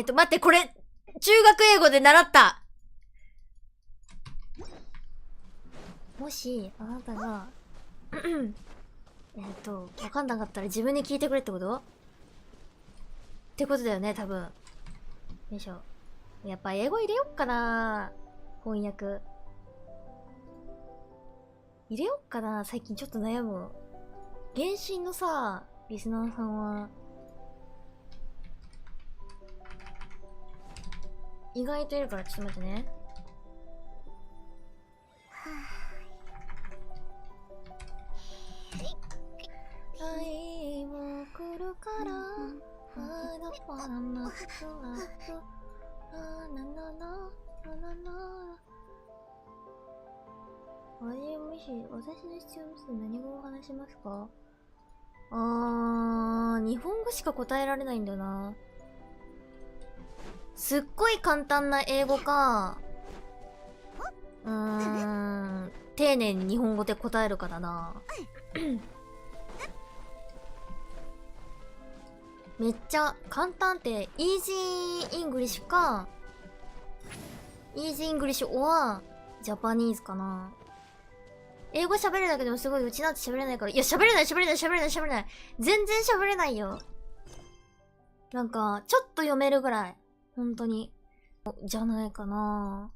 待って、これ、中学英語で習った。もし、あなたが、わかんなかったら自分に聞いてくれってことってことだよね、多分。よいしょ。やっぱ英語入れよっかな。翻訳。入れよっかな。最近ちょっと悩む。原神のさ、リスナーさんは、意外といるから、ちょっと待ってね。愛も来るから、まだパラマスラッと、ななな、ななな。もし、私の必要な人何語を話しますか？日本語しか答えられないんだよな。すっごい簡単な英語か、丁寧に日本語で答えるかだな。めっちゃ簡単って、イージーイングリッシュか、イージーイングリッシュorジャパニーズかな。英語喋るだけでもすごい、うちなんて喋れないから。いや、喋れない。全然喋れないよ。なんか、ちょっと読めるぐらい。本当に。じゃないかな。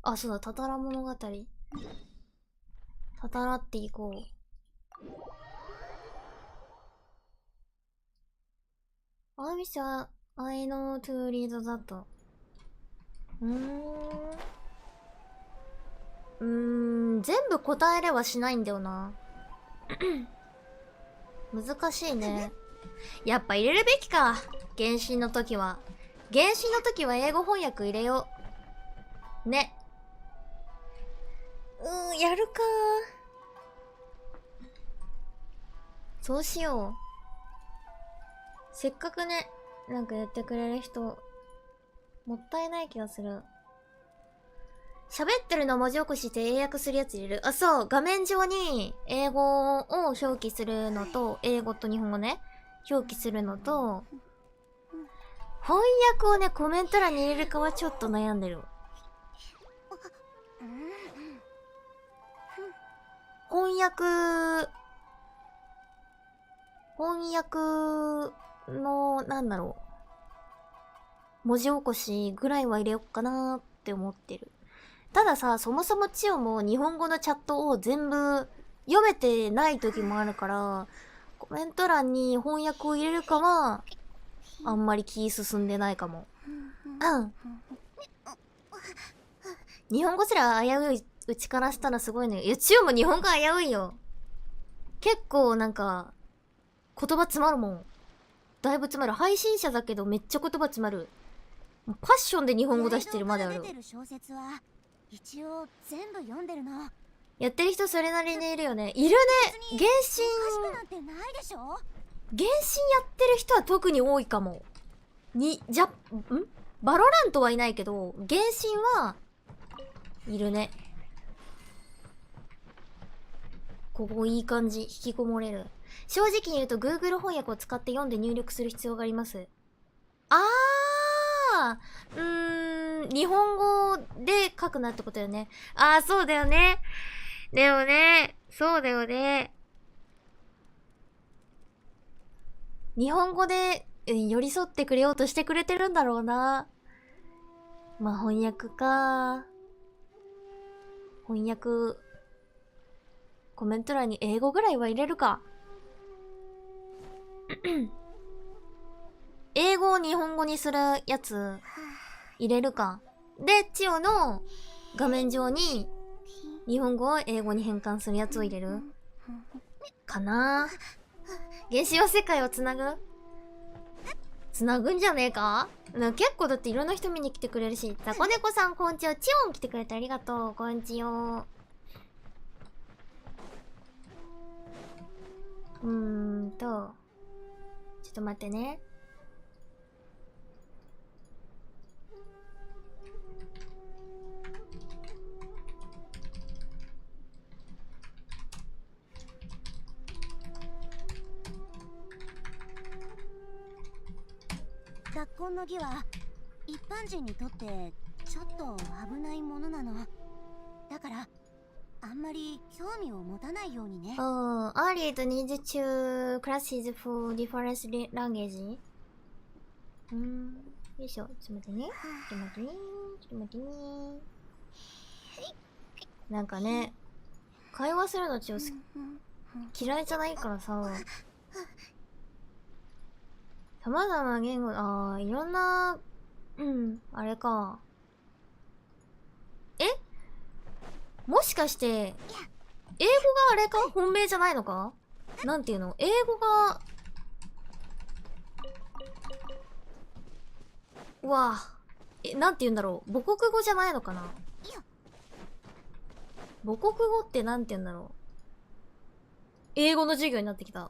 あ、そうだ、たたら物語。たたらっていこう。I wish I know to read that. 全部答えれはしないんだよな。難しいね。やっぱ入れるべきか。原神の時は。原神の時は英語翻訳入れよう。ね。やるか。そうしよう。せっかくね、なんかやってくれる人、もったいない気がする。喋ってるの文字起こしして英訳するやつ入れる。あ、そう。画面上に英語を表記するのと、英語と日本語ね。表記するのと、翻訳をね、コメント欄に入れるかはちょっと悩んでる。翻訳の、なんだろう。文字起こしぐらいは入れよっかなーって思ってる。たださ、そもそも千代も日本語のチャットを全部読めてない時もあるから、コメント欄に翻訳を入れるかは、あんまり気進んでないかも。日本語すら危ういうちからしたらすごいね。いや、千代も日本語危ういよ。結構なんか、言葉詰まるもん。だいぶ詰まる。配信者だけどめっちゃ言葉詰まる。パッションで日本語出してるまである。一応全部読んでるの。やってる人それなりにいるよね。いるね。原神やってる人は特に多いかも。バロラントはいないけど、原神はいるね。ここいい感じ。引きこもれる。正直に言うと Google 翻訳を使って読んで入力する必要があります。日本語で書くなってことよね。そうだよね。でもね、そうだよね。日本語で、寄り添ってくれようとしてくれてるんだろうな。まあ、翻訳か。翻訳、コメント欄に英語ぐらいは入れるか。英語を日本語にするやつ、入れるか。で、千代の画面上に日本語を英語に変換するやつを入れるかな。原神は世界をつなぐんじゃねえか。結構だっていろんな人見に来てくれるし。ザコネコさんこんちよ。チオン来てくれてありがとう。こんちよ。ちょっと待ってね。学校の儀は一般人にとってちょっと危ないものなの。だからあんまり興味を持たないようにね。Early to need to classes for different language? よいしょ、ちょっと待ってね。ちょっと待ってね。ちょっと待ってね。なんかね、会話するの嫌いじゃないからさ。様々な言語、いろんな、あれか。もしかして、英語があれか本命じゃないのかなんていうの英語が、うわぁ。なんて言うんだろう母国語じゃないのかな母国語ってなんて言うんだろう英語の授業になってきた。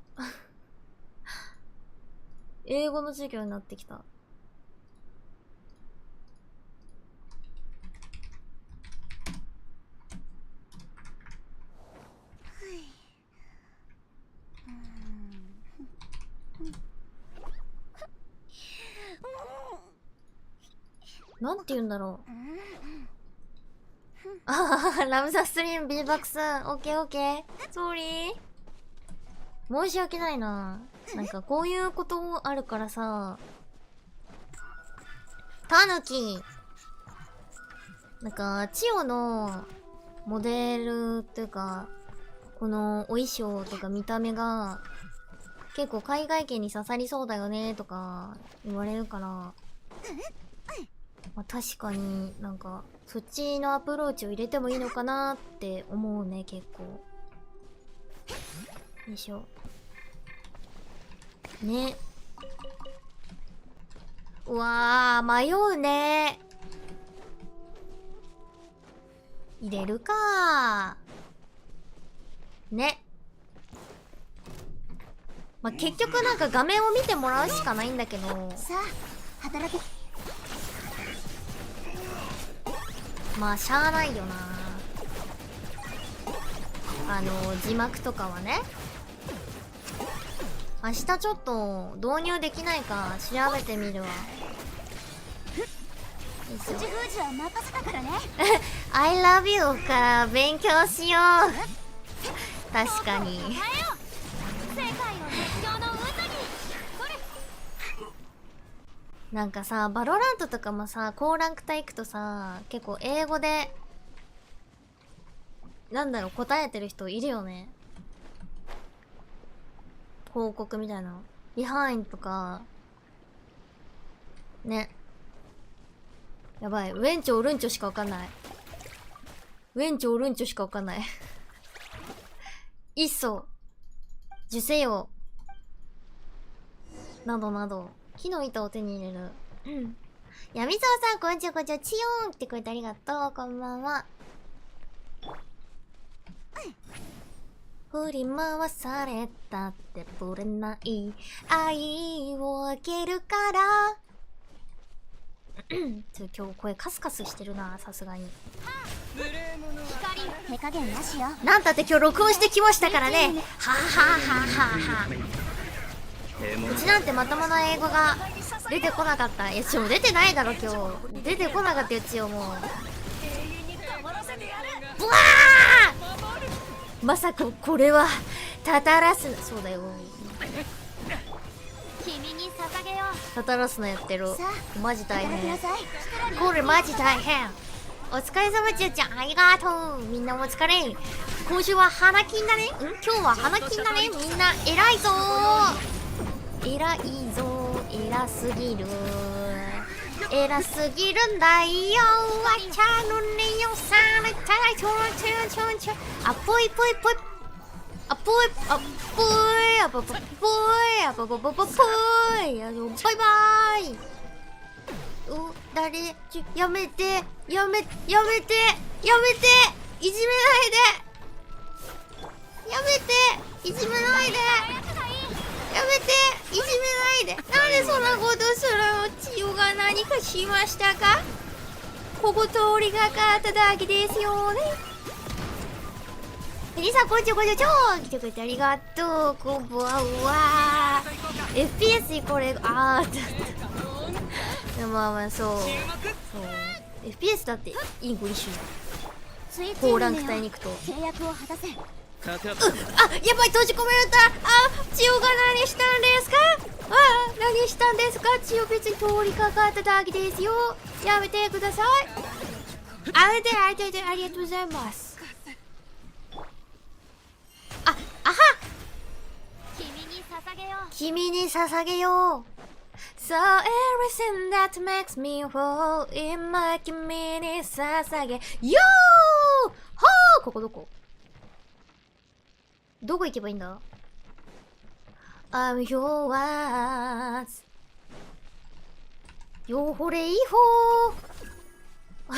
英語の授業になってきた。なんて言うんだろう。ラブザストリーム B バックス。オッケーオッケー。ソーリー。申し訳ないな。なんかこういうことあるからさ。タヌキ。なんか、千代のモデルっていうか、このお衣装とか見た目が、結構海外圏に刺さりそうだよねとか言われるから、まあ、確かになんかそっちのアプローチを入れてもいいのかなって思うね結構。よいしょね。うわー迷うね。入れるかーね。まあ、結局なんか画面を見てもらうしかないんだけど。さあ働け。まあしゃあないよな。字幕とかはね。明日ちょっと導入できないか調べてみるわ。口封じは任せたからね。I love you から勉強しよう。確かに。なんかさ、バロラントとかもさ、高ランク帯行くとさ、結構英語で、なんだろう、答えてる人いるよね。広告みたいなの。ビハインとか、ね。やばい。ウェンチョウルンチョしかわかんない。ウェンチョウルンチョしかわかんない。いっそ、受精よ。などなど。木の板を手に入れる。闇沢さん、こんにちは、こんにちは。チヨーンってくれてありがとう。こんばんは。振り回されたってぶれない愛をあげるから今日声カスカスしてるな、さすがに。光手加減なしよ。なんたって今日録音してきましたからね。ははははは。うちなんてまともな英語が出てこなかった。いや、ちょ、出てないだろ今日。出てこなかったよ、ちよ、もう。ブワー！まさかこれはタタラスナ。そうだよ。君に捧げよう。タタラスナやってる。マジ大変。ここれマジ大変。お疲れ様ちゅうちゃん、ありがとう。みんなお疲れ。今週は花金だね。今日は花金だね。みんな偉いぞー。偉いぞー。偉すぎる。偉すぎるんだよ。わちゃのねよされたい。ちょんちょん。あ、ぽいぽいぽい。あ、ぽい、あ、ぽい、あ、ぽぽぽい、あ、ぽぽぽぽぽい。バイバーイ。誰やめていじめないでやめていじめないでやめていじめないで。なんでそんなことするの。千代が何かしましたか。ここ通りがかっただけですよね。リサ、こんちょこんちょちょー来てくれてありがとう。こんばんは。FPS これ、まあまあ、そう。FPS だっていいゴリッシュ。ついつい高ランク帯に行くと。契約を果たせ。あ、やばい、閉じ込められた。千代が何したんですか。何したんですか。千代別に通りかかっただけですよ。やめてください。ありがとうございます。あは、君に捧げよう。So everything that makes me fall in my 君に捧げよう。ほー、ここどこ行けばいいんだ。 I'm yours よほれいほーぽー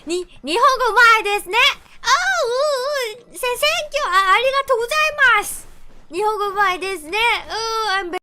い日本語うまいですね。センキュー、ありがとうございます。日本語うまいですね。I'm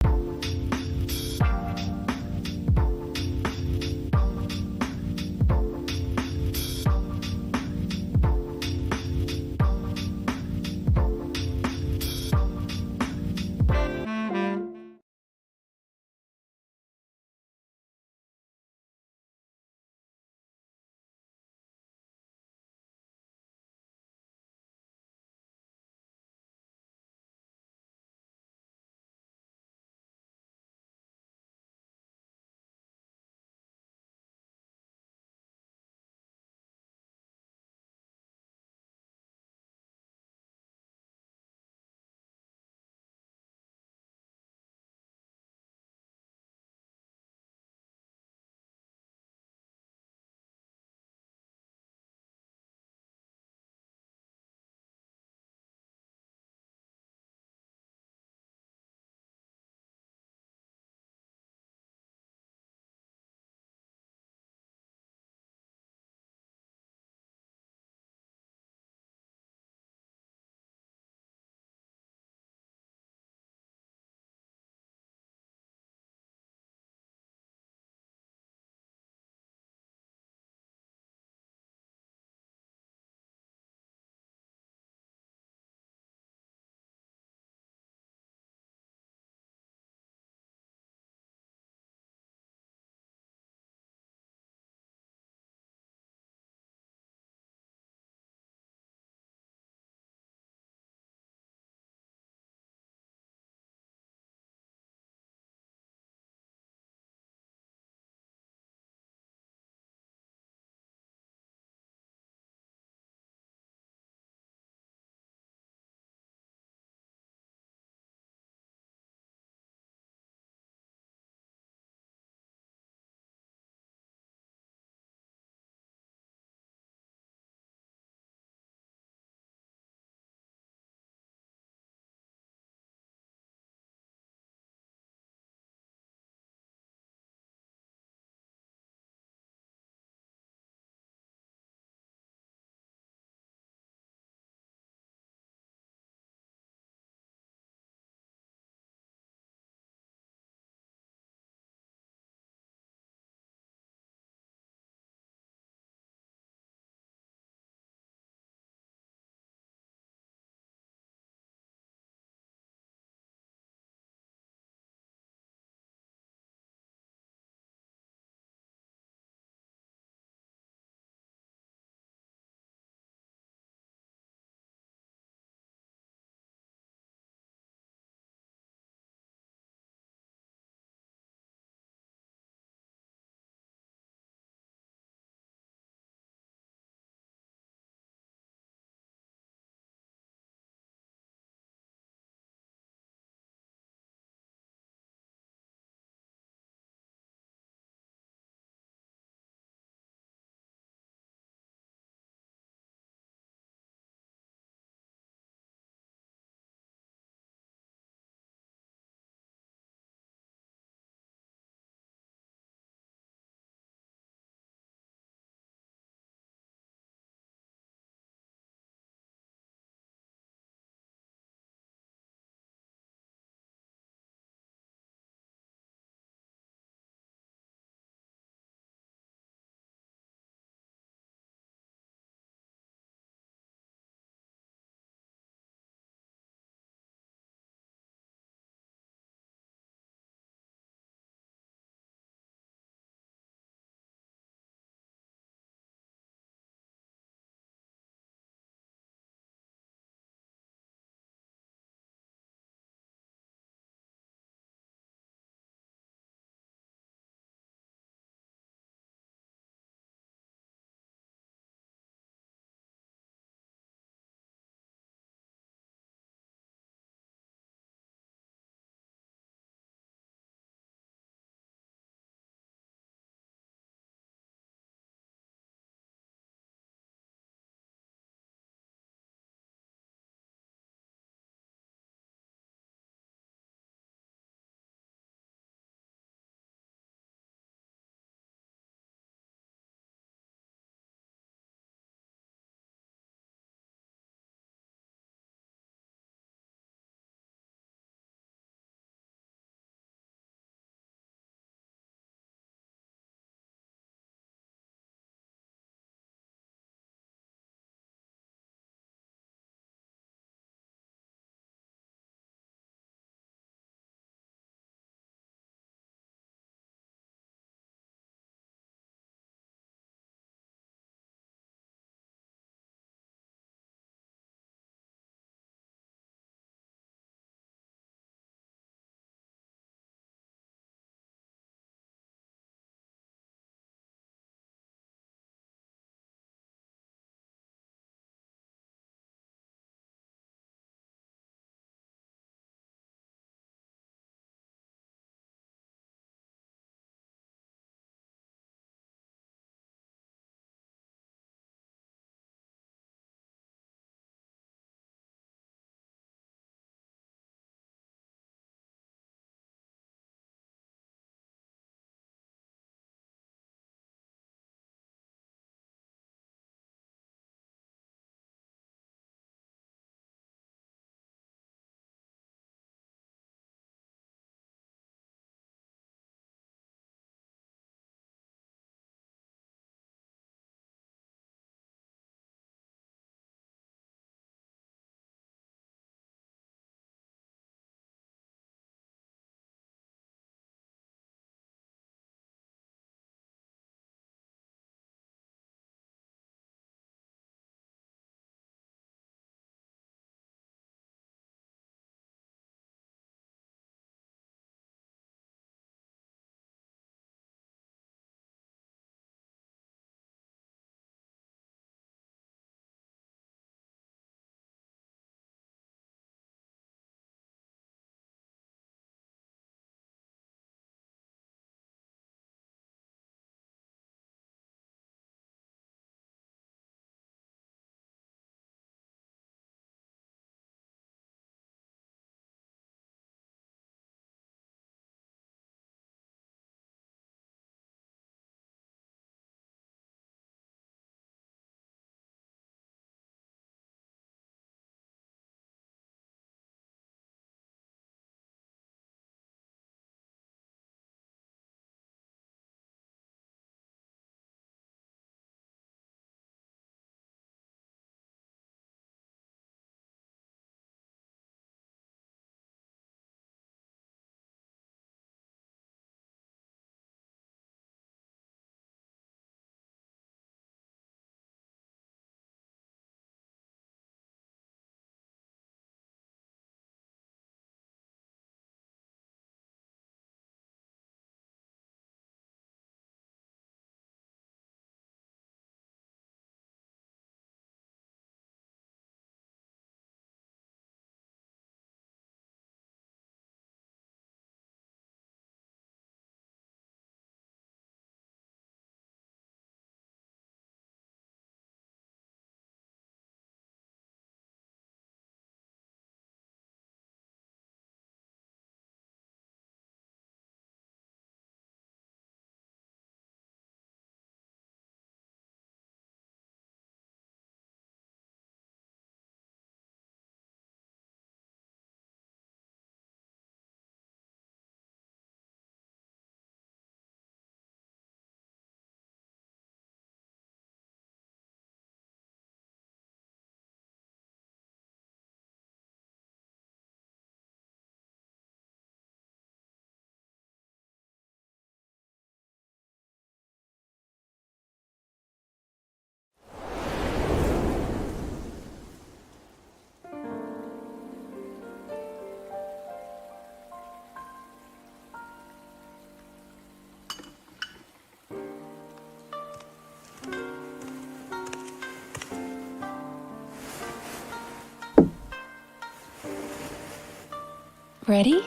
Ready?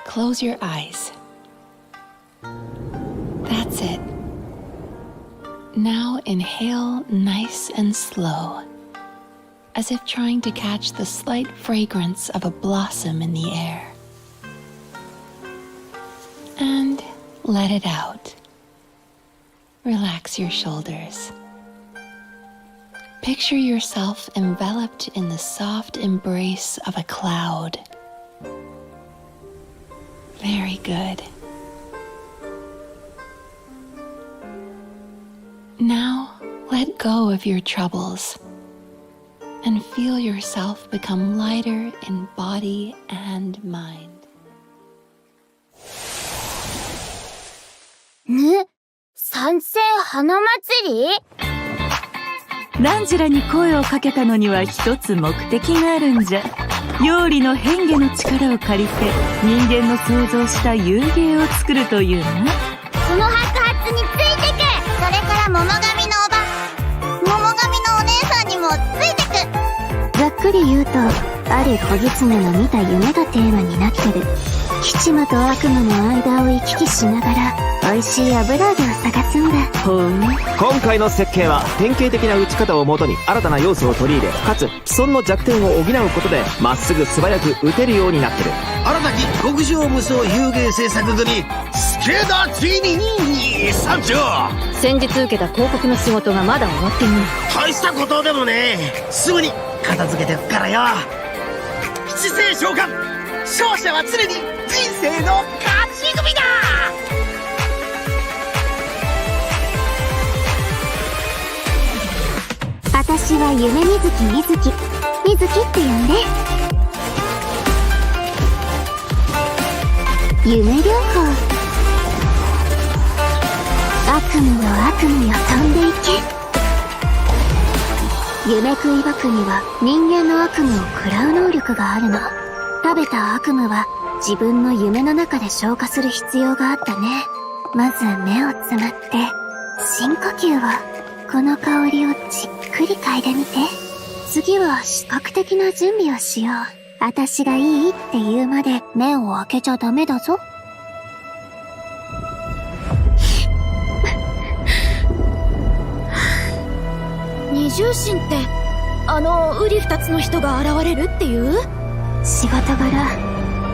Close your eyes. That's it. Now inhale nice and slow, as if trying to catch the slight fragrance of a blossom in the air. And let it out. Relax your shoulders. Picture yourself enveloped in the soft embrace of a cloud. Very good. Now, let go of your troubles and feel yourself become lighter in body and mind. 参戦花祭り？ナンジュラに声をかけたのには一つ目的があるんじゃ。妖理の変化の力を借りて人間の想像した遊芸を作るというな。その白髪についてく。それから桃神のおば、桃神のお姉さんにもついてく。ざっくり言うと、ある小狐の見た夢がテーマになってる。吉魔と悪魔の間を行き来しながら美味しい油揚げを探すんだ。今回の設計は典型的な打ち方をもとに新たな要素を取り入れ、かつ既存の弱点を補うことでまっすぐ素早く打てるようになってる。新たき極上無双遊芸制作組スケダーついに参上。先日受けた広告の仕事がまだ終わっていない。大したことでもねえ、すぐに片付けてくからよ。知性召喚、勝者は常に人生の勝ち組だ。私は夢みずきみずきみずきって呼んで。夢療法。悪夢の悪夢よ飛んでいけ。夢食い箱には人間の悪夢を食らう能力があるの。食べた悪夢は自分の夢の中で消化する必要があったね。まず目をつむって深呼吸を。この香りをじっくり嗅いでみて。次は視覚的な準備をしよう。私がいいって言うまで目を開けちゃダメだぞ。二重心ってあの瓜二つの人が現れるっていう？仕事柄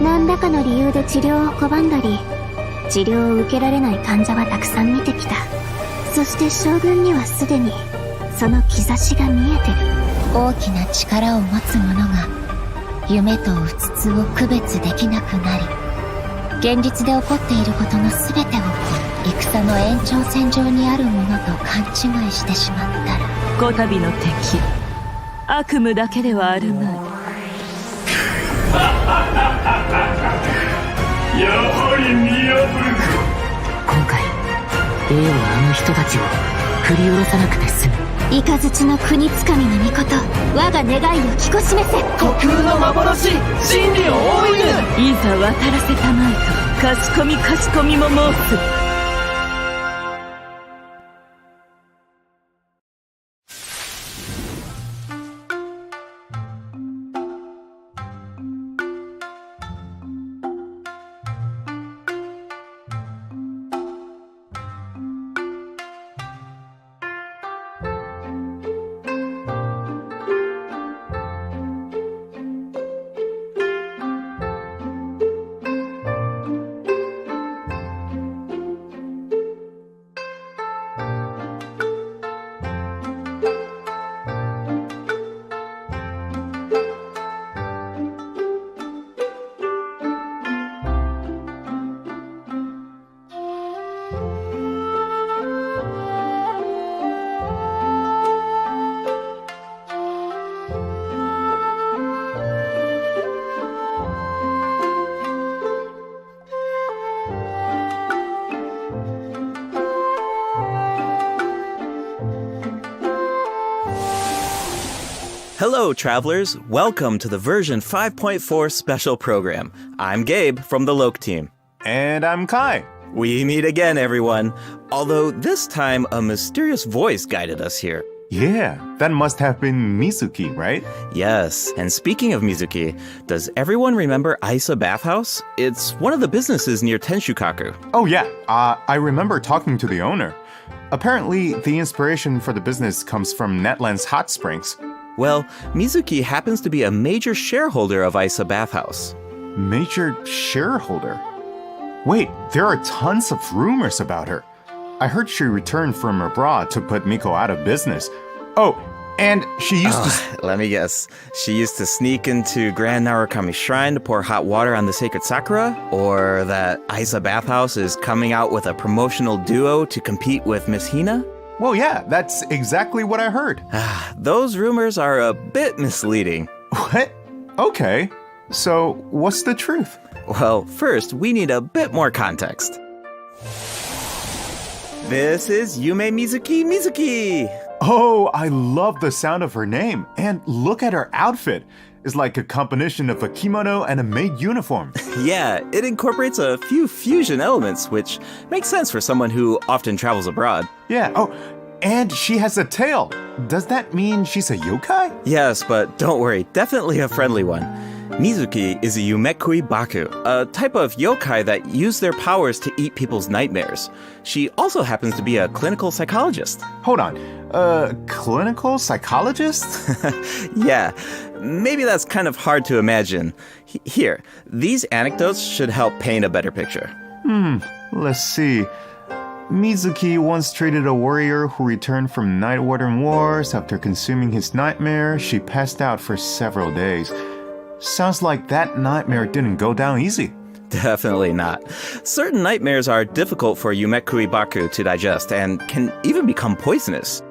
何らかの理由で治療を拒んだり、治療を受けられない患者はたくさん見てきた。そして将軍にはすでにその兆しが見えてる。大きな力を持つ者が夢とうつつを区別できなくなり、現実で起こっていることの全てを戦の延長線上にあるものと勘違いしてしまったら、こたびの敵悪夢だけではあるまい。やはり見破るか。今回Aはあの人たちを振り下ろさなくて済む。雷の国つかみの御事、我が願いを聞こしめせ。虚空の幻、真理を追いぬ。いざ渡らせたまえとかしこみかしこみも申す。Hello, travelers. Welcome to the version 5.4 special program. I'm Gabe from the Loke team. And I'm Kai. We meet again, everyone. Although this time a mysterious voice guided us here. Yeah, that must have been Mizuki, right? Yes, and speaking of Mizuki, does everyone remember Isa Bathhouse? It's one of the businesses near Tenshukaku. Oh yeah, I remember talking to the owner. Apparently, the inspiration for the business comes from Netland's hot springs. Well, Mizuki happens to be a major shareholder of Isa Bathhouse. Major shareholder? Wait, there are tons of rumors about her. I heard she returned from abroad to put Miko out of business. Oh, and she used to... Let me guess. She used to sneak into Grand Narukami Shrine to pour hot water on the sacred sakura? Or that Isa Bathhouse is coming out with a promotional duo to compete with Miss Hina? Well, yeah, that's exactly what I heard. Those rumors are a bit misleading. What? Okay. So, what's the truth? Well, first, we need a bit more context. This is Yume Mizuki. Oh, I love the sound of her name. And look at her outfit. It's like a combination of a kimono and a maid uniform. Yeah, it incorporates a few fusion elements, which makes sense for someone who often travels abroad. Yeah, oh, and she has a tail. Does that mean she's a yokai? Yes, but don't worry, definitely a friendly one. Mizuki is a Yumekui Baku, a type of yokai that use their powers to eat people's nightmares. She also happens to be a clinical psychologist. Hold on, clinical psychologist? Yeah, maybe that's kind of hard to imagine. Here, these anecdotes should help paint a better picture. Let's see. Mizuki once treated a warrior who returned from Night Warden Wars. After consuming his nightmare, she passed out for several days. Sounds like that nightmare didn't go down easy. Definitely not. Certain nightmares are difficult for Yumekui Baku to digest and can even become poisonous.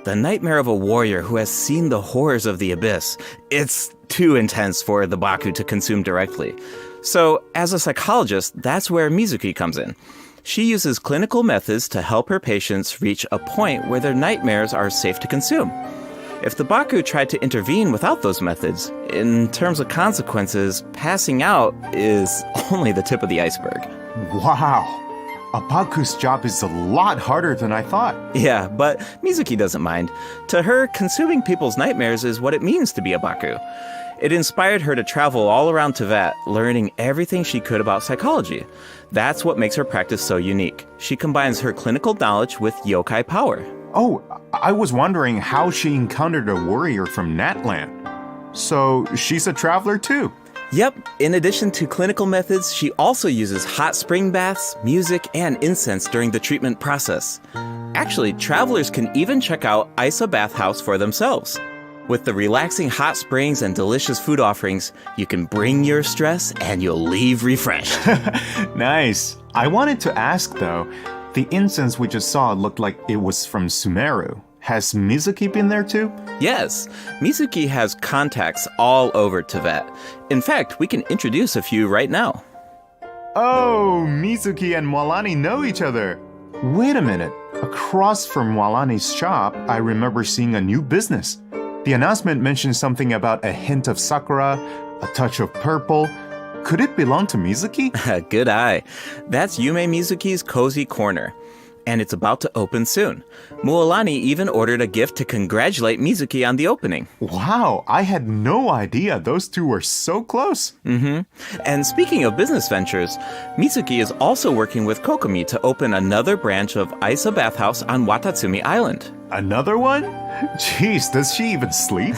The nightmare of a warrior who has seen the horrors of the abyss, it's too intense for the Baku to consume directly. So, as a psychologist, that's where Mizuki comes in. She uses clinical methods to help her patients reach a point where their nightmares are safe to consume. If the Baku tried to intervene without those methods, in terms of consequences, passing out is only the tip of the iceberg. Wow. A Baku's job is a lot harder than I thought. Yeah, but Mizuki doesn't mind. To her, consuming people's nightmares is what it means to be a Baku. It inspired her to travel all around Teyvat, learning everything she could about psychology. That's what makes her practice so unique. She combines her clinical knowledge with yokai power. Oh, I was wondering how she encountered a warrior from Natland. So she's a traveler too? Yep, in addition to clinical methods, she also uses hot spring baths, music, and incense during the treatment process. Actually, travelers can even check out Isa Bathhouse for themselves. With the relaxing hot springs and delicious food offerings, you can bring your stress and you'll leave refreshed. Nice. I wanted to ask though, the incense we just saw looked like it was from Sumeru. Has Mizuki been there too? Yes, Mizuki has contacts all over Teyvat. In fact, we can introduce a few right now. Oh, Mizuki and Walani know each other. Wait a minute. Across from Walani's shop, I remember seeing a new business. The announcement mentioned something about a hint of sakura, a touch of purple. Could it belong to Mizuki? Good eye. That's Yume Mizuki's Cozy Corner. And it's about to open soon. Mualani even ordered a gift to congratulate Mizuki on the opening. Wow, I had no idea those two were so close. And speaking of business ventures, Mizuki is also working with Kokomi to open another branch of Isa Bathhouse on Watatsumi Island. Another one? Jeez, does she even sleep?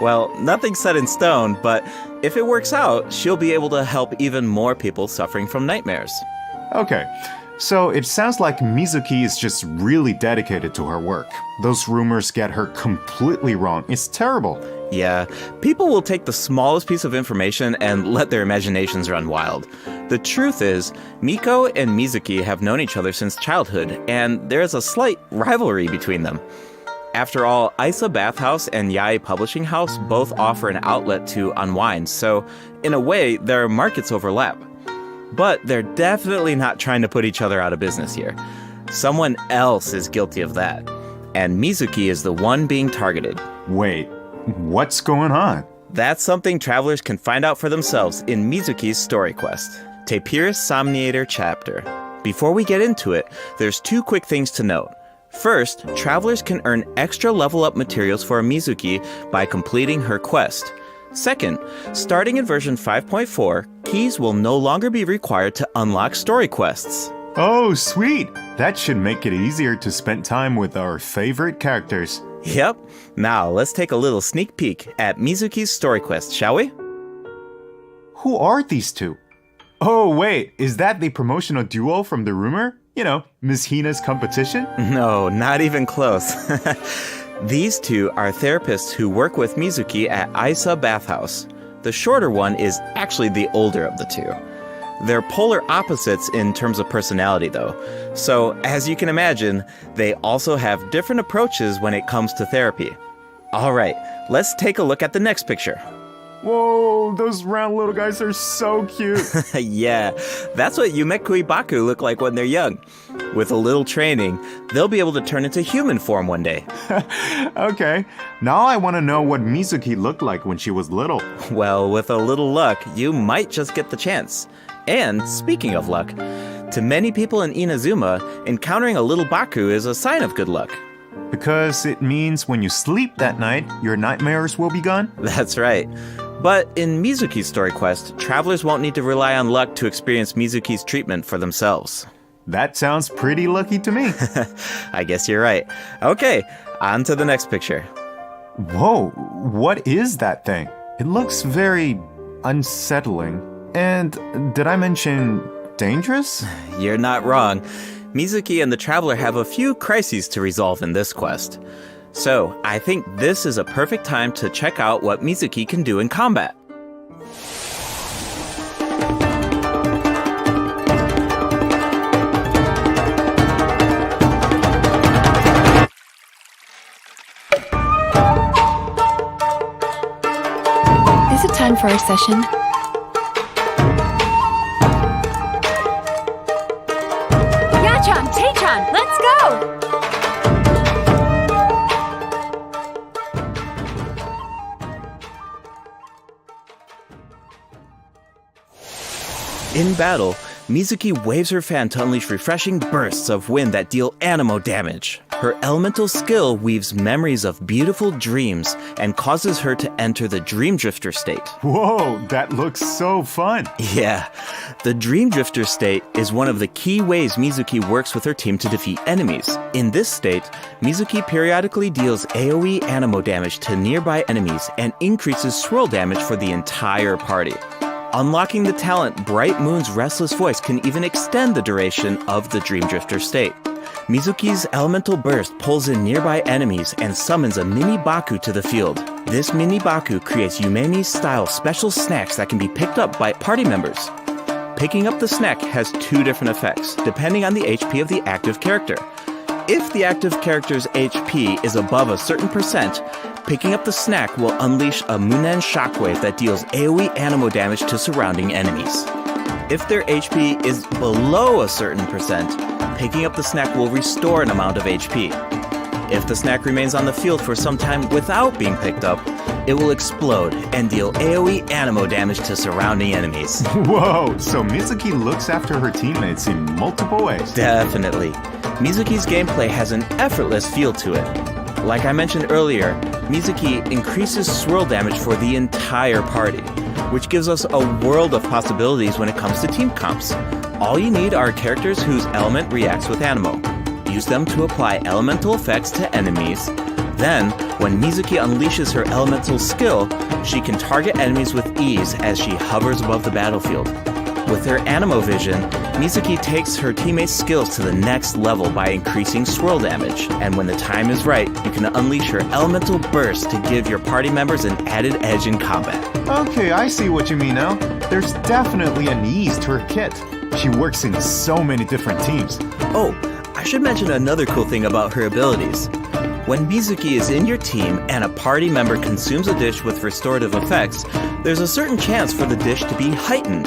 Well, nothing's set in stone, but if it works out, she'll be able to help even more people suffering from nightmares. Okay, so it sounds like Mizuki is just really dedicated to her work. Those rumors get her completely wrong. It's terrible. Yeah, people will take the smallest piece of information and let their imaginations run wild. The truth is, Miko and Mizuki have known each other since childhood, and there's a slight rivalry between them. After all, Isa Bathhouse and Yae Publishing House both offer an outlet to unwind, so in a way, their markets overlap. But they're definitely not trying to put each other out of business here. Someone else is guilty of that, and Mizuki is the one being targeted. Wait, what's going on? That's something travelers can find out for themselves in Mizuki's story quest, Tapir's Somniator chapter. Before we get into it, there's two quick things to note. First, travelers can earn extra level up materials for Mizuki by completing her quest. Second, starting in version 5.4, keys will no longer be required to unlock story quests. Oh, sweet! That should make it easier to spend time with our favorite characters. Yep. Now, let's take a little sneak peek at Mizuki's story quest, shall we? Who are these two? Oh, wait, is that the promotional duo from the rumor? You know, Miss Hina's competition? No, not even close. These two are therapists who work with Mizuki at Isa Bathhouse. The shorter one is actually the older of the two. They're polar opposites in terms of personality, though. So, as you can imagine, they also have different approaches when it comes to therapy. All right, let's take a look at the next picture. Whoa, those round little guys are so cute. Yeah, that's what Yumekui Baku look like when they're young. With a little training, they'll be able to turn into human form one day. Okay, now I want to know what Mizuki looked like when she was little. Well, with a little luck, you might just get the chance. And speaking of luck, to many people in Inazuma, encountering a little Baku is a sign of good luck. Because it means when you sleep that night, your nightmares will be gone? That's right. But in Mizuki's story quest, travelers won't need to rely on luck to experience Mizuki's treatment for themselves. That sounds pretty lucky to me. I guess you're right. Okay, on to the next picture. Whoa, what is that thing? It looks very unsettling. And did I mention dangerous? You're not wrong. Mizuki and the traveler have a few crises to resolve in this quest. So, I think this is a perfect time to check out what Mizuki can do in combat. Is it time for our session? Yachan, Taechan, let's go! In battle, Mizuki waves her fan to unleash refreshing bursts of wind that deal anemo damage. Her elemental skill weaves memories of beautiful dreams and causes her to enter the Dream Drifter state. Whoa, that looks so fun. Yeah, the Dream Drifter state is one of the key ways Mizuki works with her team to defeat enemies. In this state, Mizuki periodically deals AoE anemo damage to nearby enemies and increases swirl damage for the entire party. Unlocking the talent Bright Moon's Restless Voice can even extend the duration of the Dream Drifter state. Mizuki's elemental burst pulls in nearby enemies and summons a mini Baku to the field. This mini Baku creates Yumemi-style special snacks that can be picked up by party members. Picking up the snack has two different effects, depending on the HP of the active character. If the active character's HP is above a certain percent, picking up the snack will unleash a Munen shockwave that deals AoE anemo damage to surrounding enemies. If their HP is below a certain percent, picking up the snack will restore an amount of HP. If the snack remains on the field for some time without being picked up, it will explode and deal AoE anemo damage to surrounding enemies. Whoa, so Mizuki looks after her teammates in multiple ways. Definitely. Mizuki's gameplay has an effortless feel to it. Like I mentioned earlier, Mizuki increases swirl damage for the entire party, which gives us a world of possibilities when it comes to team comps. All you need are characters whose element reacts with anemo. Use them to apply elemental effects to enemies. Then, when Mizuki unleashes her elemental skill, she can target enemies with ease as she hovers above the battlefield. With her anemo vision, Mizuki takes her teammates' skills to the next level by increasing swirl damage, and when the time is right, you can unleash her elemental burst to give your party members an added edge in combat. Okay, I see what you mean now. There's definitely an ease to her kit. She works in so many different teams. Oh, I should mention another cool thing about her abilities. When Mizuki is in your team and a party member consumes a dish with restorative effects, there's a certain chance for the dish to be heightened.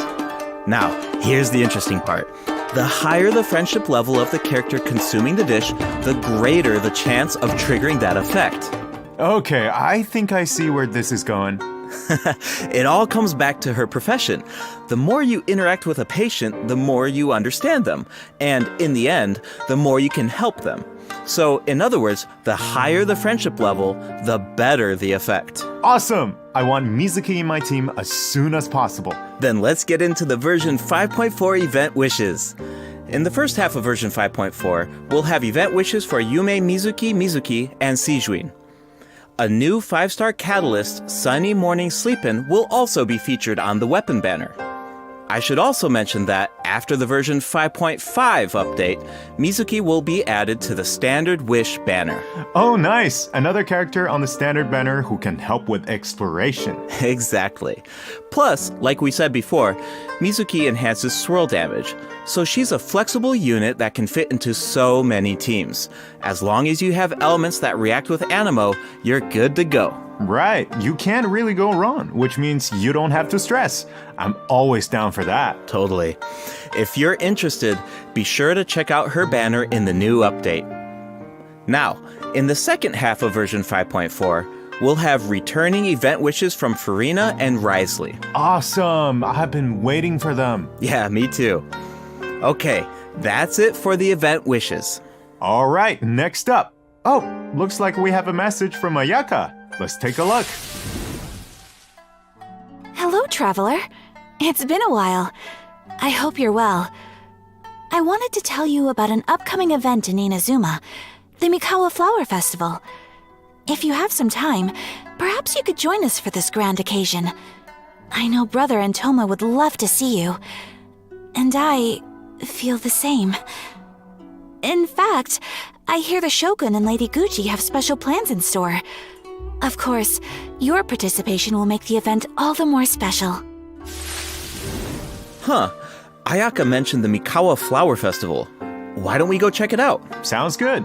Now, here's the interesting part. The higher the friendship level of the character consuming the dish, the greater the chance of triggering that effect. Okay, I think I see where this is going. It all comes back to her profession. The more you interact with a patient, the more you understand them. And in the end, the more you can help them. So, in other words, the higher the friendship level, the better the effect. Awesome! I want Mizuki in my team as soon as possible. Then let's get into the version 5.4 event wishes. In the first half of version 5.4, we'll have event wishes for Yume Mizuki, and Sijuin. A new 5-star catalyst, Sunny Morning Sleepin', will also be featured on the weapon banner. I should also mention that after the version 5.5 update, Mizuki will be added to the standard wish banner. Oh, nice! Another character on the standard banner who can help with exploration. Exactly. Plus, like we said before, Mizuki enhances swirl damage, so she's a flexible unit that can fit into so many teams. As long as you have elements that react with Anemo, you're good to go. Right, you can't really go wrong, which means you don't have to stress. I'm always down for that. Totally. If you're interested, be sure to check out her banner in the new update. Now, in the second half of version 5.4, we'll have returning event wishes from Farina and Risley. Awesome! I've been waiting for them. Yeah, me too. Okay, that's it for the event wishes. All right, next up. Oh, looks like we have a message from Ayaka. Let's take a look. Hello, traveler. It's been a while. I hope you're well. I wanted to tell you about an upcoming event in Inazuma, the Mikawa Flower Festival. If you have some time, perhaps you could join us for this grand occasion. I know Brother and Toma would love to see you. And I feel the same. In fact, I hear the Shogun and Lady Gucci have special plans in store. Of course, your participation will make the event all the more special. Huh. Ayaka mentioned the Mikawa Flower Festival. Why don't we go check it out? Sounds good.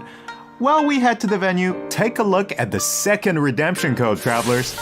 While we head to the venue, take a look at the second redemption code, travelers.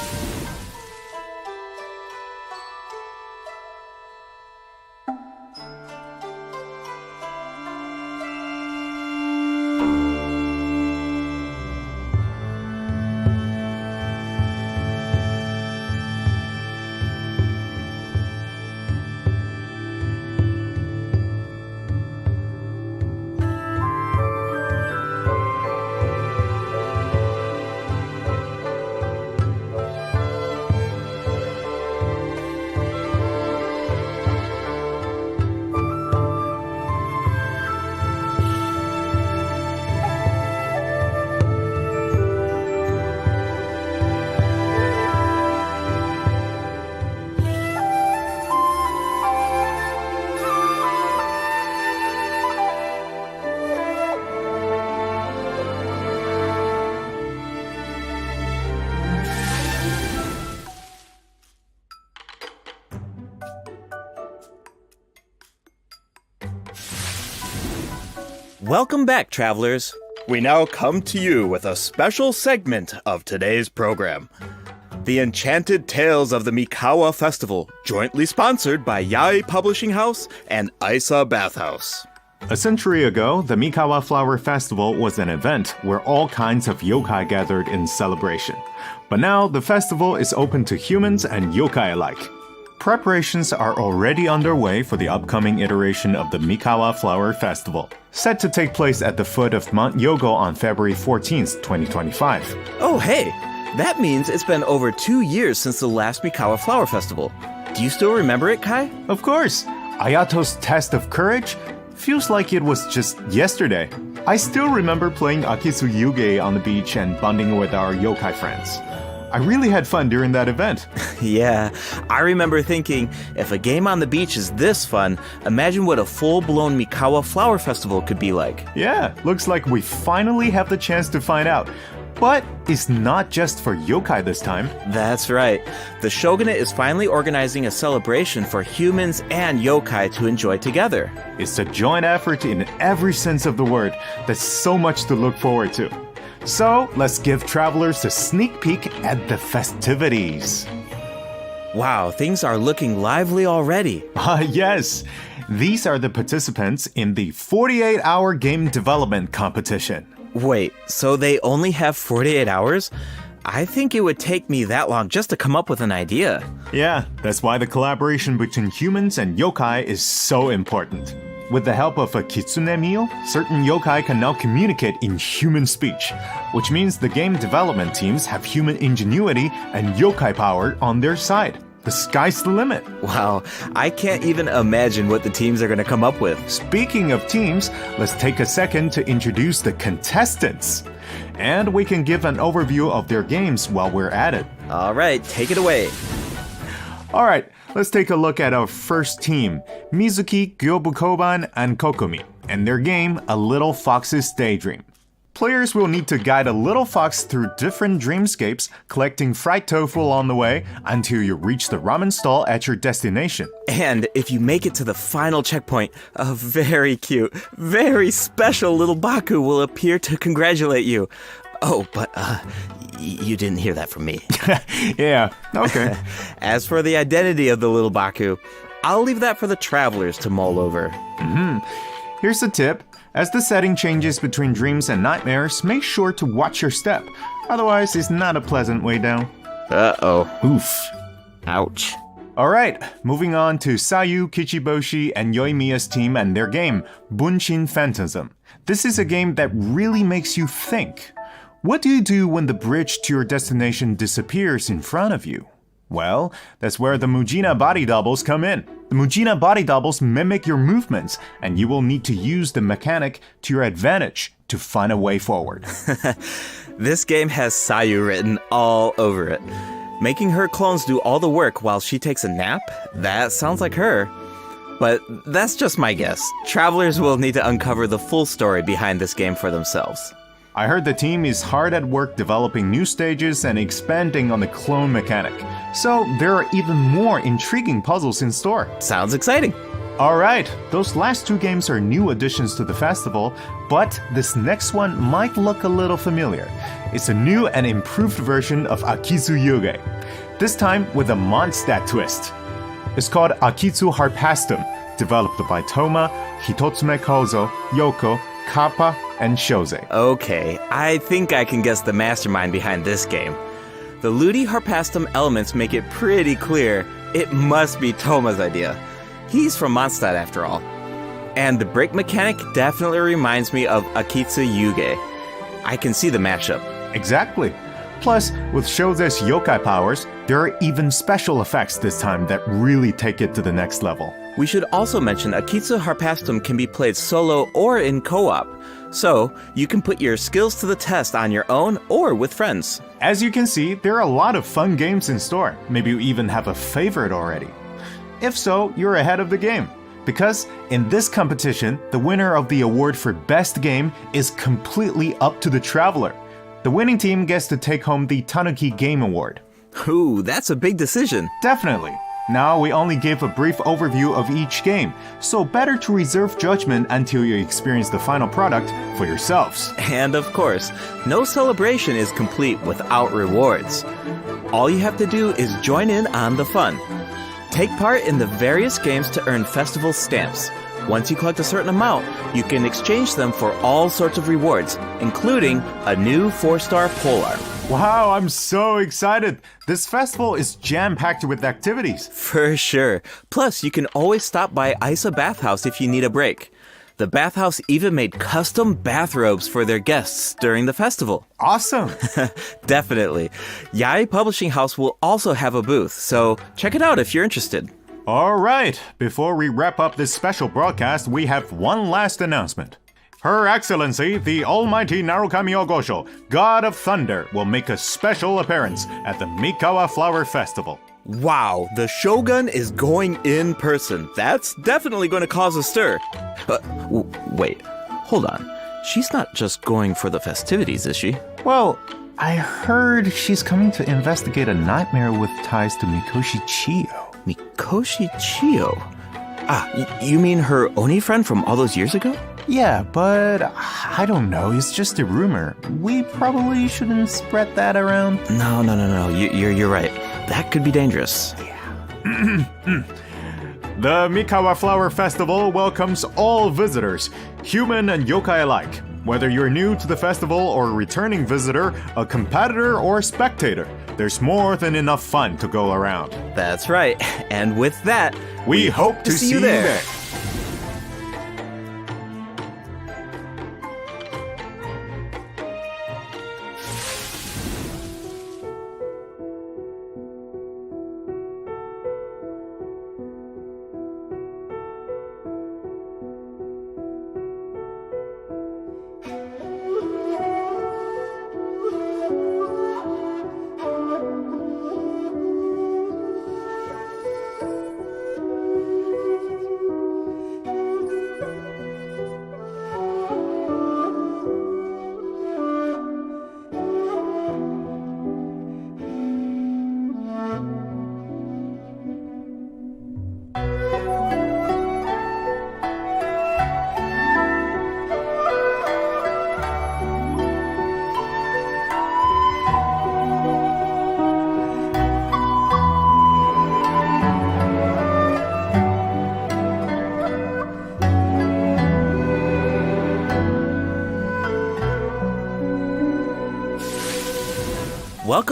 Welcome back, travelers. We now come to you with a special segment of today's program. The Enchanted Tales of the Mikawa Festival, jointly sponsored by Yae Publishing House and Isa Bathhouse. A century ago, the Mikawa Flower Festival was an event where all kinds of yokai gathered in celebration. But now, the festival is open to humans and yokai alike. Preparations are already underway for the upcoming iteration of the Mikawa Flower Festival, set to take place at the foot of Mount Yogo on February 14th, 2025. Oh, hey! That means it's been over 2 years since the last Mikawa Flower Festival. Do you still remember it, Kai? Of course! Ayato's test of courage feels like it was just yesterday. I still remember playing Akisu Yuge on the beach and bonding with our yokai friends. I really had fun during that event. Yeah, I remember thinking, if a game on the beach is this fun, imagine what a full-blown Mikawa Flower Festival could be like. Yeah, looks like we finally have the chance to find out. But it's not just for yokai this time. That's right. The Shogunate is finally organizing a celebration for humans and yokai to enjoy together. It's a joint effort in every sense of the word. There's so much to look forward to. So, let's give travelers a sneak peek at the festivities. Wow, things are looking lively already. Yes. These are the participants in the 48-hour game development competition. Wait, so they only have 48 hours? I think it would take me that long just to come up with an idea. Yeah, that's why the collaboration between humans and yokai is so important. With the help of a kitsune meal, certain yokai can now communicate in human speech, which means the game development teams have human ingenuity and yokai power on their side. The sky's the limit. Wow, I can't even imagine what the teams are going to come up with. Speaking of teams, let's take a second to introduce the contestants. And we can give an overview of their games while we're at it. All right, take it away. All right, let's take a look at our first team, Mizuki, Gyobukoban, and Kokumi, and their game, A Little Fox's Daydream. Players will need to guide a little fox through different dreamscapes, collecting fried tofu along the way until you reach the ramen stall at your destination. And if you make it to the final checkpoint, a very cute, very special little Baku will appear to congratulate you. Oh, but you didn't hear that from me. Yeah, okay. As for the identity of the little Baku, I'll leave that for the travelers to mull over. Here's a tip. As the setting changes between dreams and nightmares, make sure to watch your step. Otherwise, it's not a pleasant way down. Uh-oh. Oof. Ouch. Alright, moving on to Sayu, Kichiboshi, and Yoimiya's team and their game, Bunshin Phantasm. This is a game that really makes you think. What do you do when the bridge to your destination disappears in front of you? Well, that's where the Mujina body doubles come in. The Mujina body doubles mimic your movements, and you will need to use the mechanic to your advantage to find a way forward. This game has Sayu written all over it. Making her clones do all the work while she takes a nap? That sounds like her. But that's just my guess. Travelers will need to uncover the full story behind this game for themselves. I heard the team is hard at work developing new stages and expanding on the clone mechanic. So there are even more intriguing puzzles in store. Sounds exciting. Alright, those last two games are new additions to the festival, but this next one might look a little familiar. It's a new and improved version of Akitsu Yuge, this time with a Mondstadt twist. It's called Akitsu Harpastum, developed by Toma, Hitotsume Kozo, Yoko, Kappa, and Shoze. Okay, I think I can guess the mastermind behind this game. The Ludi Harpastum elements make it pretty clear it must be Toma's idea. He's from Mondstadt after all. And the break mechanic definitely reminds me of Akitsu Yuge. I can see the mashup. Exactly. Plus, with Shoze's yokai powers, there are even special effects this time that really take it to the next level. We should also mention Akitsu Harpastum can be played solo or in co-op, so you can put your skills to the test on your own or with friends. As you can see, there are a lot of fun games in store. Maybe you even have a favorite already. If so, you're ahead of the game. Because in this competition, the winner of the award for Best Game is completely up to the traveler. The winning team gets to take home the Tanuki Game Award. Ooh, that's a big decision. Definitely. Now we only gave a brief overview of each game, so better to reserve judgment until you experience the final product for yourselves. And of course, no celebration is complete without rewards. All you have to do is join in on the fun. Take part in the various games to earn festival stamps. Once you collect a certain amount, you can exchange them for all sorts of rewards, including a new 4-star polearm. Wow, I'm so excited! This festival is jam-packed with activities. For sure. Plus, you can always stop by Isa Bathhouse if you need a break. The bathhouse even made custom bathrobes for their guests during the festival. Awesome! Definitely. Yae Publishing House will also have a booth, so check it out if you're interested. Alright, before we wrap up this special broadcast, we have one last announcement. Her Excellency, the Almighty Narukami Ogosho, God of Thunder, will make a special appearance at the Mikawa Flower Festival. Wow, the Shogun is going in person. That's definitely going to cause a stir. Wait, hold on. She's not just going for the festivities, is she? Well, I heard she's coming to investigate a nightmare with ties to Mikoshi Chiyo. Mikoshi Chiyo? You mean her Oni friend from all those years ago? Yeah, but I don't know. It's just a rumor. We probably shouldn't spread that around. No. You're right. That could be dangerous. Yeah. The Mikawa Flower Festival welcomes all visitors, human and yokai alike. Whether you're new to the festival or a returning visitor, a competitor or spectator, there's more than enough fun to go around. That's right. And with that, We hope to see you there.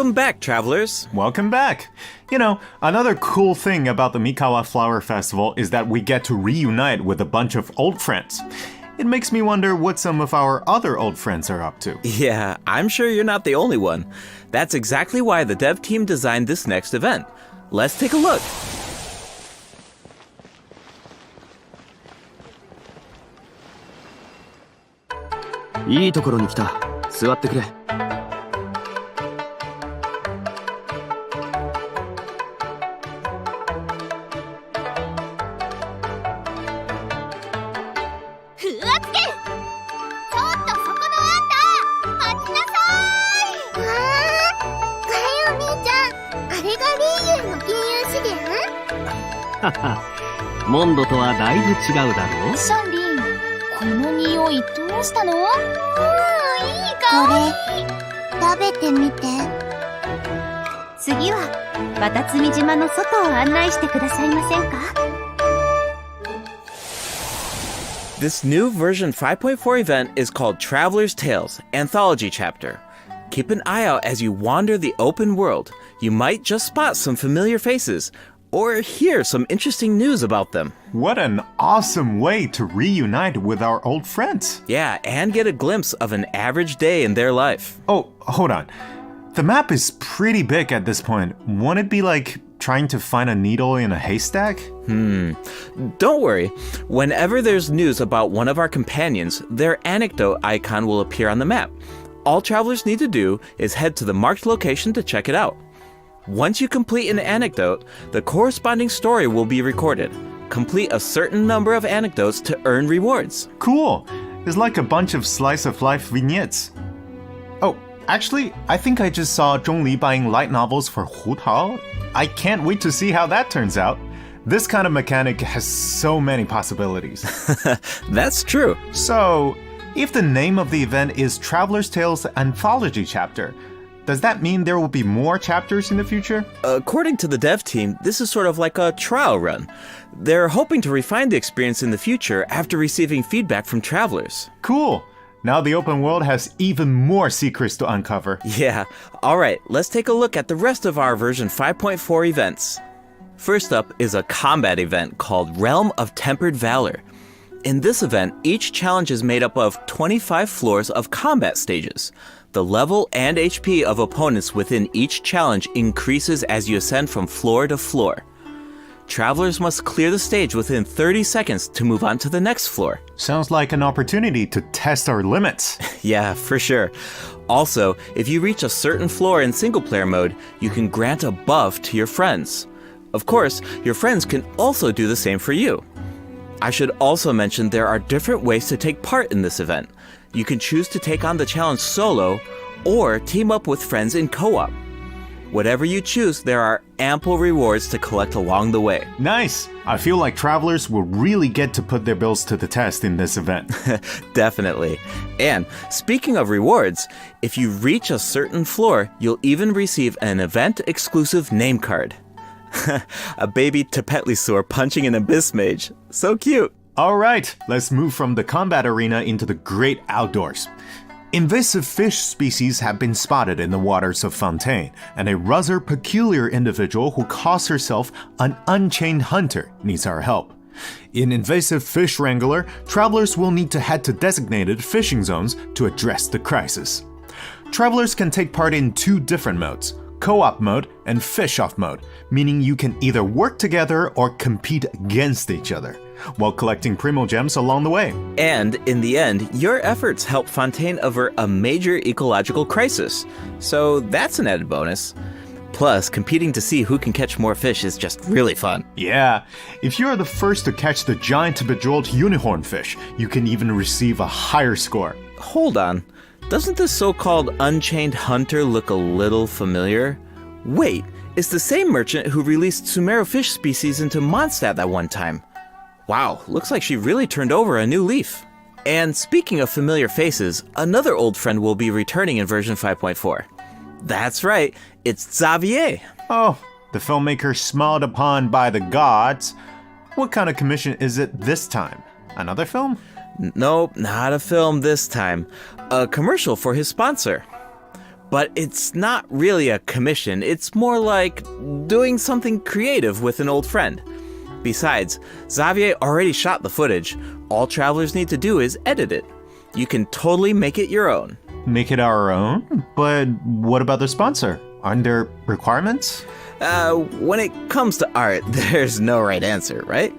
welcome back, travelers. Welcome back. You know, another cool thing about the Mikawa Flower Festival is that we get to reunite with a bunch of old friends. It makes me wonder what some of our other old friends are up to. Yeah, I'm sure you're not the only one. That's exactly why the dev team designed this next event. Let's take a look.いいところに来た。座ってくれ。モンドとはだいぶ違うだろう。シャンリン、この匂いどうしたの？いいこれ食べてみて。次はバタツミ島の外を案内してくださいませんか？ This new version 5.4 event is called Traveler's Tales Anthology Chapter. Keep an eye out as you wander the open world. You might just spot some familiar faces or hear some interesting news about them. What an awesome way to reunite with our old friends. Yeah, and get a glimpse of an average day in their life. Oh, hold on. The map is pretty big at this point. Won't it be like trying to find a needle in a haystack? Don't worry. Whenever there's news about one of our companions, their anecdote icon will appear on the map. All travelers need to do is head to the marked location to check it out. Once you complete an anecdote, the corresponding story will be recorded. Complete a certain number of anecdotes to earn rewards. Cool. It's like a bunch of slice of life vignettes. Oh, actually, I think I just saw Zhongli buying light novels for Hu Tao. I can't wait to see how that turns out. This kind of mechanic has so many possibilities. That's true. So, if the name of the event is Traveler's Tales Anthology Chapter, does that mean there will be more chapters in the future? According to the dev team, this is sort of like a trial run. They're hoping to refine the experience in the future after receiving feedback from travelers. Cool. Now the open world has even more secrets to uncover. Yeah. All right, let's take a look at the rest of our version 5.4 events. First up is a combat event called Realm of Tempered Valor. In this event, each challenge is made up of 25 floors of combat stages. The level and HP of opponents within each challenge increases as you ascend from floor to floor. Travelers must clear the stage within 30 seconds to move on to the next floor. Sounds like an opportunity to test our limits. Yeah, for sure. Also, if you reach a certain floor in single-player mode, you can grant a buff to your friends. Of course, your friends can also do the same for you. I should also mention there are different ways to take part in this event. You can choose to take on the challenge solo or team up with friends in co-op. Whatever you choose, there are ample rewards to collect along the way. Nice! I feel like travelers will really get to put their bills to the test in this event. Definitely. And speaking of rewards, if you reach a certain floor, you'll even receive an event-exclusive name card. A baby Tepetlisaur punching an abyss mage. So cute. Alright, let's move from the combat arena into the great outdoors. Invasive fish species have been spotted in the waters of Fontaine, and a rather peculiar individual who calls herself an unchained hunter needs our help. In Invasive Fish Wrangler, travelers will need to head to designated fishing zones to address the crisis. Travelers can take part in 2 different modes, co-op mode and fish-off mode, meaning you can either work together or compete against each other, while collecting Primogems along the way. And in the end, your efforts help Fontaine avert a major ecological crisis, so that's an added bonus. Plus, competing to see who can catch more fish is just really fun. Yeah, if you are the first to catch the giant bejeweled unicorn fish, you can even receive a higher score. Hold on, doesn't this so-called Unchained Hunter look a little familiar? Wait, it's the same merchant who released Sumero fish species into Mondstadt that one time. Wow, looks like she really turned over a new leaf. And speaking of familiar faces, another old friend will be returning in version 5.4. That's right, it's Xavier. Oh, the filmmaker smiled upon by the gods. What kind of commission is it this time? Another film? Nope, not a film this time. A commercial for his sponsor. But it's not really a commission, it's more like doing something creative with an old friend. Besides, Xavier already shot the footage. All travelers need to do is edit it. You can totally make it your own. Make it our own? But what about the sponsor? Aren't there requirements? When it comes to art, there's no right answer, right?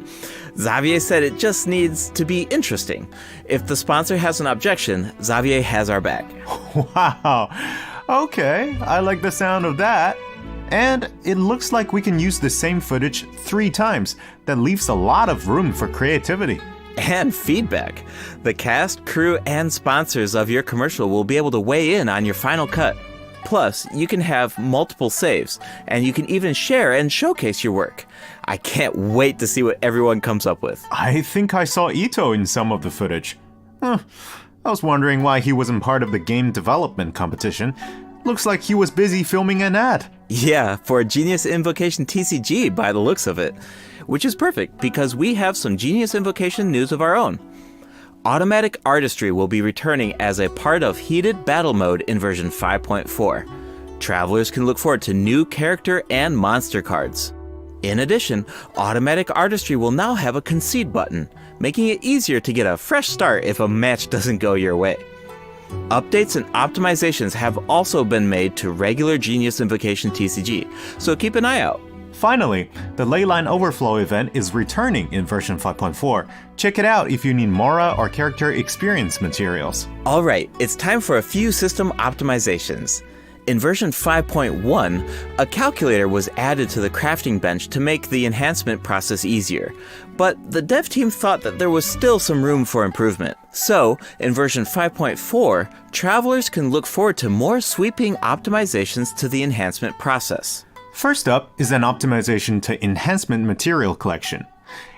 Xavier said it just needs to be interesting. If the sponsor has an objection, Xavier has our back. Wow. Okay, I like the sound of that. And it looks like we can use the same footage 3 times. That leaves a lot of room for creativity. And feedback. The cast, crew, and sponsors of your commercial will be able to weigh in on your final cut. Plus, you can have multiple saves, and you can even share and showcase your work. I can't wait to see what everyone comes up with. I think I saw Ito in some of the footage. I was wondering why he wasn't part of the game development competition. Looks like he was busy filming an ad. Yeah, for Genius Invocation TCG by the looks of it. Which is perfect, because we have some Genius Invocation news of our own. Automatic Artistry will be returning as a part of Heated Battle Mode in version 5.4. Travelers can look forward to new character and monster cards. In addition, Automatic Artistry will now have a concede button, making it easier to get a fresh start if a match doesn't go your way. Updates and optimizations have also been made to regular Genius Invocation TCG, so keep an eye out. Finally, the Leyline Overflow event is returning in version 5.4. Check it out if you need Mora or character experience materials. Alright, it's time for a few system optimizations. In version 5.1, a calculator was added to the crafting bench to make the enhancement process easier, but the dev team thought that there was still some room for improvement. So, in version 5.4, travelers can look forward to more sweeping optimizations to the enhancement process. First up is an optimization to enhancement material collection.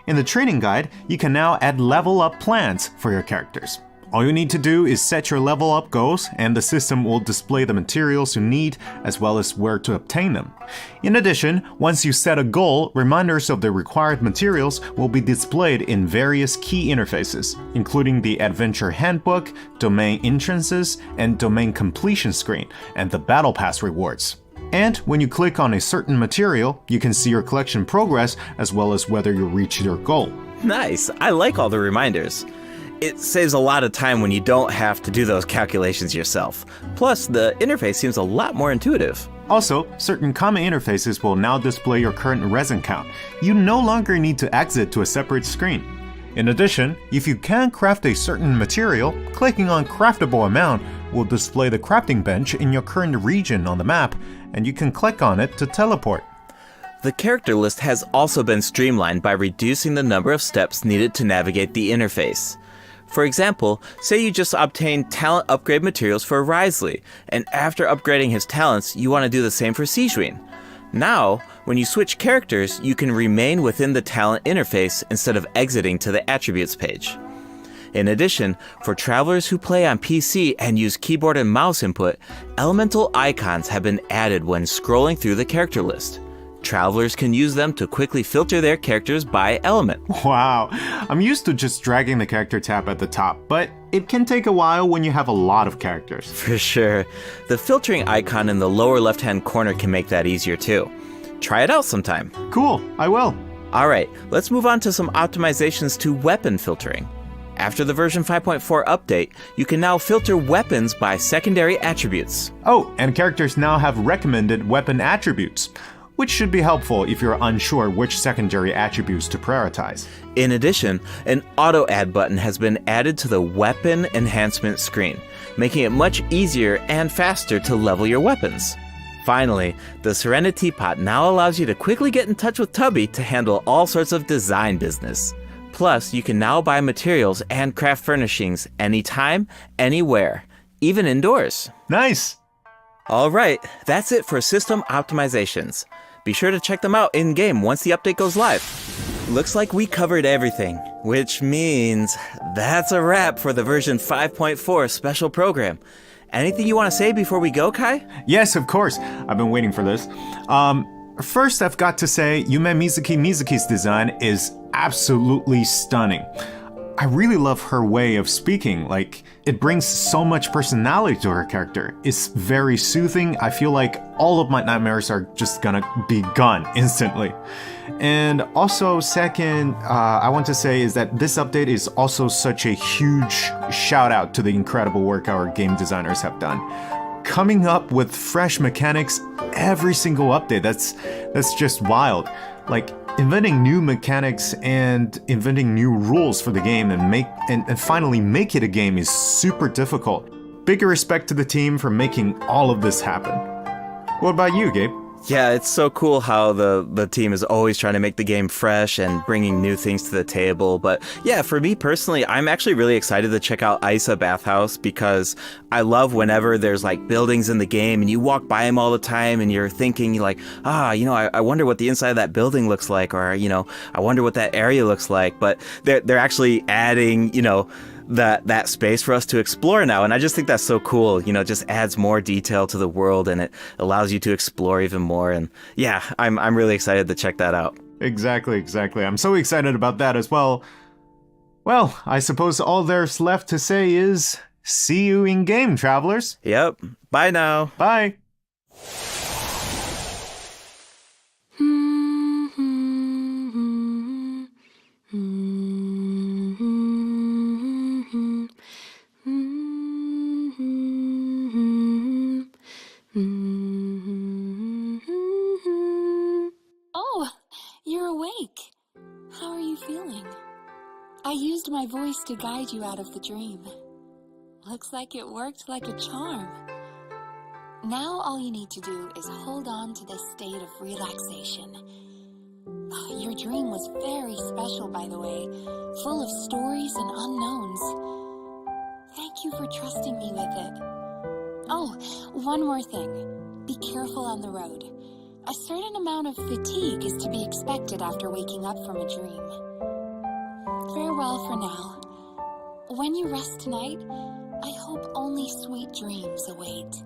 In the training guide, you can now add level up plans for your characters. All you need to do is set your level up goals, and the system will display the materials you need as well as where to obtain them. In addition, once you set a goal, reminders of the required materials will be displayed in various key interfaces, including the Adventure Handbook, Domain Entrances, and Domain Completion screen, and the Battle Pass rewards. And when you click on a certain material, you can see your collection progress as well as whether you reach your goal. Nice, I like all the reminders. It saves a lot of time when you don't have to do those calculations yourself. Plus, the interface seems a lot more intuitive. Also, certain common interfaces will now display your current resin count. You no longer need to exit to a separate screen. In addition, if you can craft a certain material, clicking on Craftable Amount will display the crafting bench in your current region on the map, and you can click on it to teleport. The character list has also been streamlined by reducing the number of steps needed to navigate the interface. For example, say you just obtained talent upgrade materials for Risley, and after upgrading his talents, you want to do the same for Sijuin. Now, when you switch characters, you can remain within the talent interface instead of exiting to the attributes page. In addition, for travelers who play on PC and use keyboard and mouse input, elemental icons have been added when scrolling through the character list. Travelers can use them to quickly filter their characters by element. Wow, I'm used to just dragging the character tab at the top, but it can take a while when you have a lot of characters. For sure. The filtering icon in the lower left-hand corner can make that easier too. Try it out sometime. Cool, I will. Alright, let's move on to some optimizations to weapon filtering. After the version 5.4 update, you can now filter weapons by secondary attributes. Oh, and characters now have recommended weapon attributes, which should be helpful if you're unsure which secondary attributes to prioritize. In addition, an auto-add button has been added to the weapon enhancement screen, making it much easier and faster to level your weapons. Finally, the Serenity Pot now allows you to quickly get in touch with Tubby to handle all sorts of design business. Plus, you can now buy materials and craft furnishings anytime, anywhere, even indoors. Nice! Alright, that's it for system optimizations. Be sure to check them out in-game once the update goes live. Looks like we covered everything, which means that's a wrap for the version 5.4 special program. Anything you want to say before we go, Kai? Yes, of course. I've been waiting for this. First, I've got to say, Yume Mizuki's design is absolutely stunning. I really love her way of speaking. Like, it brings so much personality to her character. It's very soothing. I feel like all of my nightmares are just gonna be gone instantly. And also, second, I want to say is that this update is also such a huge shout out to the incredible work our game designers have done. Coming up with fresh mechanics every single update, that's just wild. Like, inventing new mechanics and inventing new rules for the game and finally make it a game is super difficult. Big respect to the team for making all of this happen. What about you, Gabe? Yeah, it's so cool how the team is always trying to make the game fresh and bringing new things to the table. But yeah, for me personally, I'm actually really excited to check out Isa Bathhouse because I love whenever there's like buildings in the game and you walk by them all the time and you're thinking like, I wonder what the inside of that building looks like, or, I wonder what that area looks like. But they're actually adding, that space for us to explore now, and I just think that's so cool. It just adds more detail to the world and it allows you to explore even more. And yeah, I'm really excited to check that out. Exactly. I'm so excited about that as well. Well, I suppose all there's left to say is see you in game, travelers. Yep. Bye now. Bye. Oh, you're awake. How are you feeling? I used my voice to guide you out of the dream. Looks like it worked like a charm. Now all you need to do is hold on to this state of relaxation. Your dream was very special, by the way, full of stories and unknowns. Thank you for trusting me with it. Oh, one more thing. Be careful on the road. A certain amount of fatigue is to be expected after waking up from a dream. Farewell for now. When you rest tonight, I hope only sweet dreams await.